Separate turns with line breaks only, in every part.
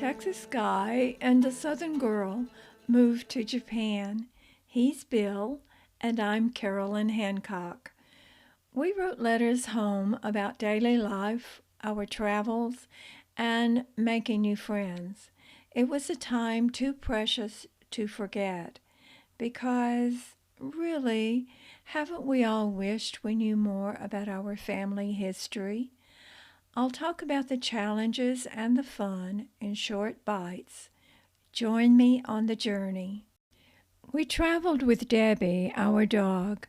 Texas guy and a Southern girl moved to Japan. He's Bill, and I'm Carolyn Hancock. We wrote letters home about daily life, our travels, and making new friends. It was a time too precious to forget because, really, haven't we all wished we knew more about our family history? I'll talk about the challenges and the fun in short bites. Join me on the journey. We traveled with Debbie, our dog,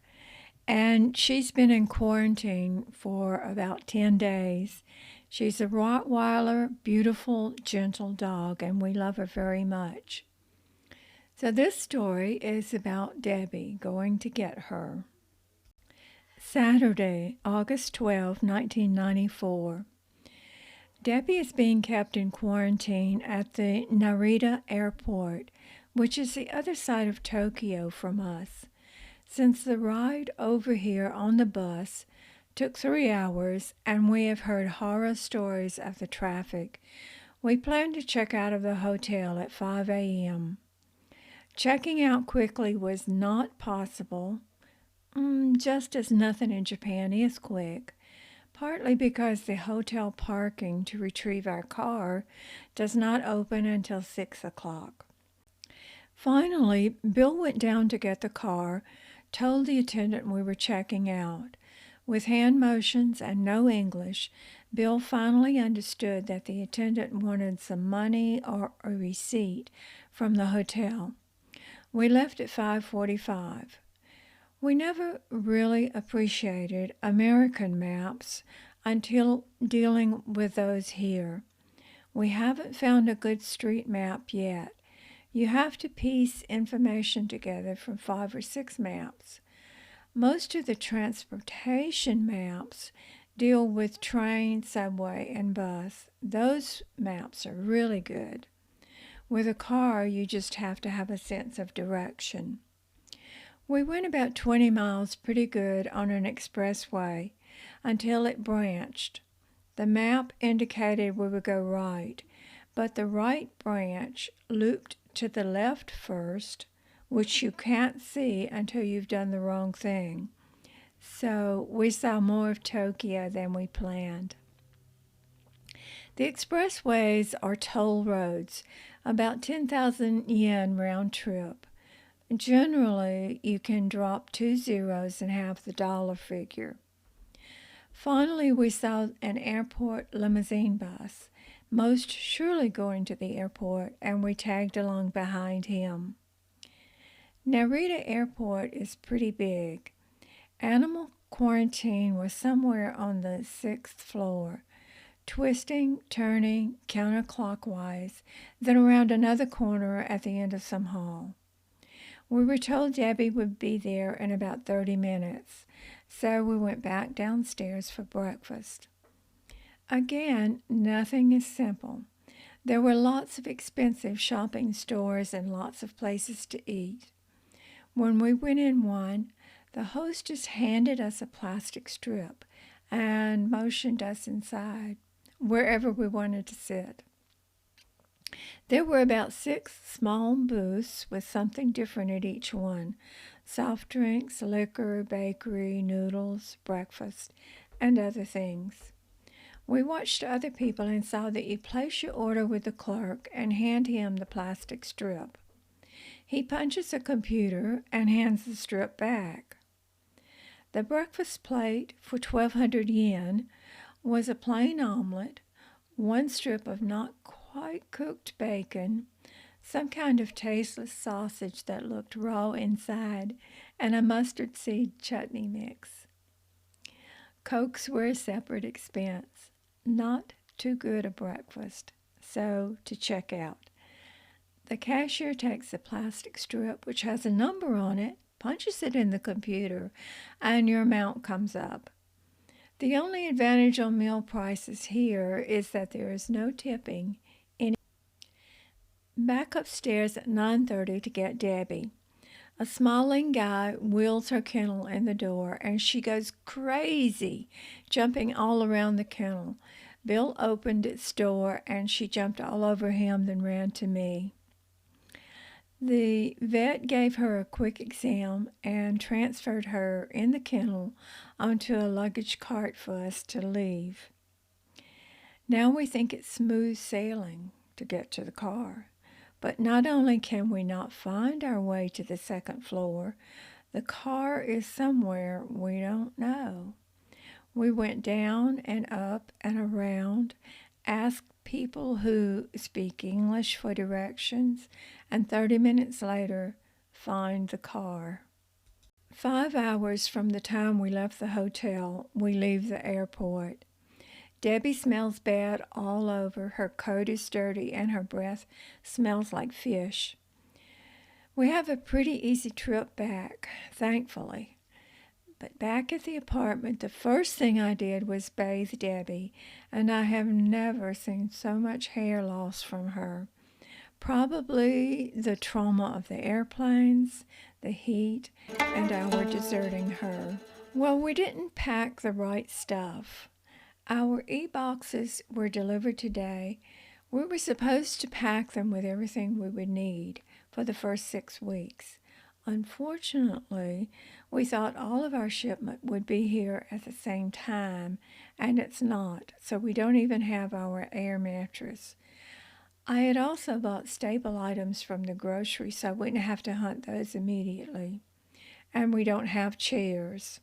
and she's been in quarantine for about 10 days. She's a Rottweiler, beautiful, gentle dog, and we love her very much. So this story is about Debbie going to get her. Saturday, August 12, 1994. Debbie is being kept in quarantine at the Narita airport, which is the other side of Tokyo from us. Since the ride over here on the bus took 3 hours and we have heard horror stories of the traffic, we plan to check out of the hotel at 5 a.m. Checking out quickly was not possible, just as nothing in Japan is quick. Partly because the hotel parking to retrieve our car does not open until 6 o'clock. Finally, Bill went down to get the car, told the attendant we were checking out. With hand motions and no English, Bill finally understood that the attendant wanted some money or a receipt from the hotel. We left at 5:45. We never really appreciated American maps until dealing with those here. We haven't found a good street map yet. You have to piece information together from 5 or 6 maps. Most of the transportation maps deal with train, subway, and bus. Those maps are really good. With a car, you just have to have a sense of direction. We went about 20 miles pretty good on an expressway until it branched. The map indicated we would go right, but the right branch looped to the left first, which you can't see until you've done the wrong thing. So we saw more of Tokyo than we planned. The expressways are toll roads, about 10,000 yen round trip. Generally, you can drop 2 zeros and have the dollar figure. Finally, we saw an airport limousine bus, most surely going to the airport, and we tagged along behind him. Narita Airport is pretty big. Animal quarantine was somewhere on the 6th floor, twisting, turning counterclockwise, then around another corner at the end of some hall. We were told Debbie would be there in about 30 minutes, so we went back downstairs for breakfast. Again, nothing is simple. There were lots of expensive shopping stores and lots of places to eat. When we went in one, the hostess handed us a plastic strip and motioned us inside, wherever we wanted to sit. There were about 6 small booths with something different at each one: soft drinks, liquor, bakery, noodles, breakfast, and other things. We watched other people and saw that you place your order with the clerk and hand him the plastic strip. He punches a computer and hands the strip back. The breakfast plate for 1,200 yen was a plain omelet, 1 strip of not quite cooked bacon, some kind of tasteless sausage that looked raw inside, and a mustard seed chutney mix. Cokes were a separate expense. Not too good a breakfast, so to check out. The cashier takes the plastic strip, which has a number on it, punches it in the computer, and your amount comes up. The only advantage on meal prices here is that there is no tipping. Back upstairs at 9:30 to get Debbie. A smiling guy wheels her kennel in the door, and she goes crazy, jumping all around the kennel. Bill opened its door and she jumped all over him, then ran to me. The vet gave her a quick exam and transferred her in the kennel onto a luggage cart for us to leave. Now we think it's smooth sailing to get to the car. But not only can we not find our way to the second floor, the car is somewhere we don't know. We went down and up and around, asked people who speak English for directions, and 30 minutes later, find the car. 5 hours from the time we left the hotel, we leave the airport. Debbie smells bad all over. Her coat is dirty and her breath smells like fish. We have a pretty easy trip back, thankfully. But back at the apartment, the first thing I did was bathe Debbie, and I have never seen so much hair loss from her. Probably the trauma of the airplanes, the heat, and our deserting her. Well, we didn't pack the right stuff. Our e-boxes were delivered today. We were supposed to pack them with everything we would need for the first 6 weeks. Unfortunately, we thought all of our shipment would be here at the same time, and it's not, so we don't even have our air mattress. I had also bought staple items from the grocery, so I wouldn't have to hunt those immediately. And we don't have chairs.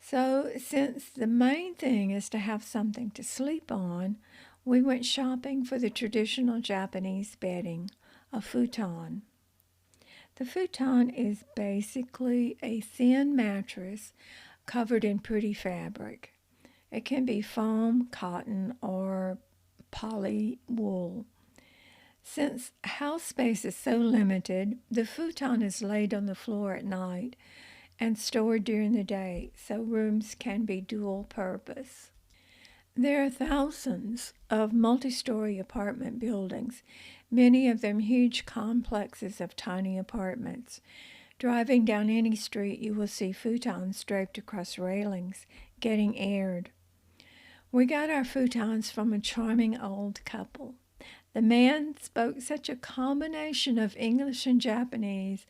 So, since the main thing is to have something to sleep on, we went shopping for the traditional Japanese bedding, a futon. The futon is basically a thin mattress covered in pretty fabric. It can be foam, cotton, or poly wool. Since house space is so limited, the futon is laid on the floor at night and stored during the day, so rooms can be dual purpose. There are thousands of multi-story apartment buildings, many of them huge complexes of tiny apartments. Driving down any street, you will see futons draped across railings, getting aired. We got our futons from a charming old couple. The man spoke such a combination of English and Japanese,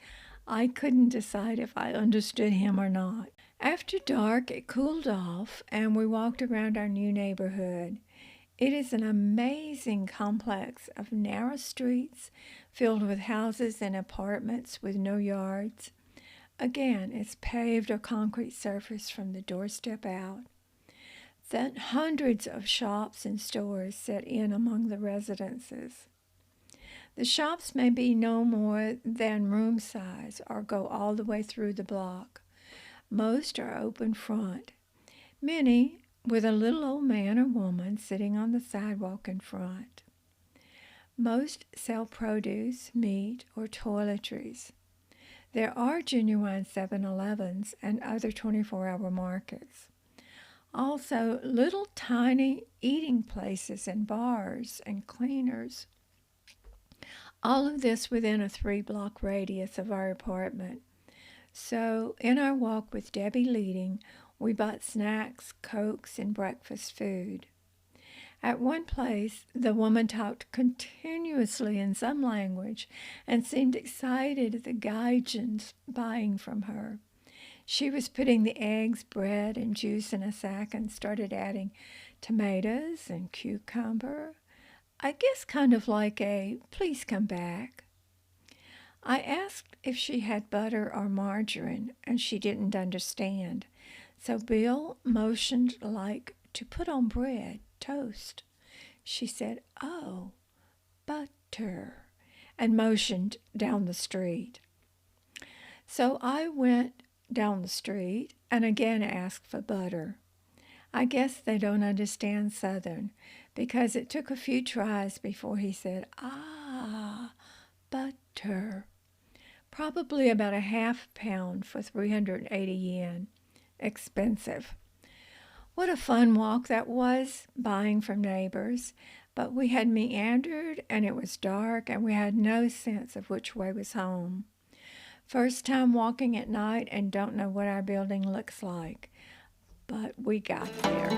I couldn't decide if I understood him or not. After dark, it cooled off, and we walked around our new neighborhood. It is an amazing complex of narrow streets filled with houses and apartments with no yards. Again, it's paved or concrete surface from the doorstep out. Then hundreds of shops and stores set in among the residences. The shops may be no more than room size or go all the way through the block. Most are open front, many with a little old man or woman sitting on the sidewalk in front. Most sell produce, meat, or toiletries. There are genuine 7-Elevens and other 24-hour markets. Also, little tiny eating places and bars and cleaners. All of this within a 3-block radius of our apartment. So, in our walk with Debbie leading, we bought snacks, cokes, and breakfast food. At one place, the woman talked continuously in some language and seemed excited at the gaijins buying from her. She was putting the eggs, bread, and juice in a sack and started adding tomatoes and cucumber. I guess kind of like a, please come back. I asked if she had butter or margarine, and she didn't understand. So Bill motioned like to put on bread, toast. She said, oh, butter, and motioned down the street. So I went down the street and again asked for butter. I guess they don't understand Southern, because it took a few tries before he said, ah, butter. Probably about a ½ pound for 380 yen. Expensive. What a fun walk that was, buying from neighbors. But we had meandered, and it was dark, and we had no sense of which way was home. First time walking at night and don't know what our building looks like. But we got there.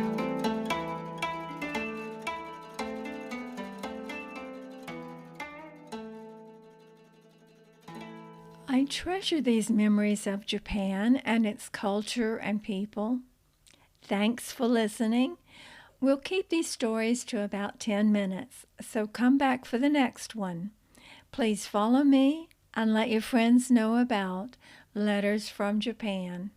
I treasure these memories of Japan and its culture and people. Thanks for listening. We'll keep these stories to about 10 minutes, so come back for the next one. Please follow me and let your friends know about Letters from Japan.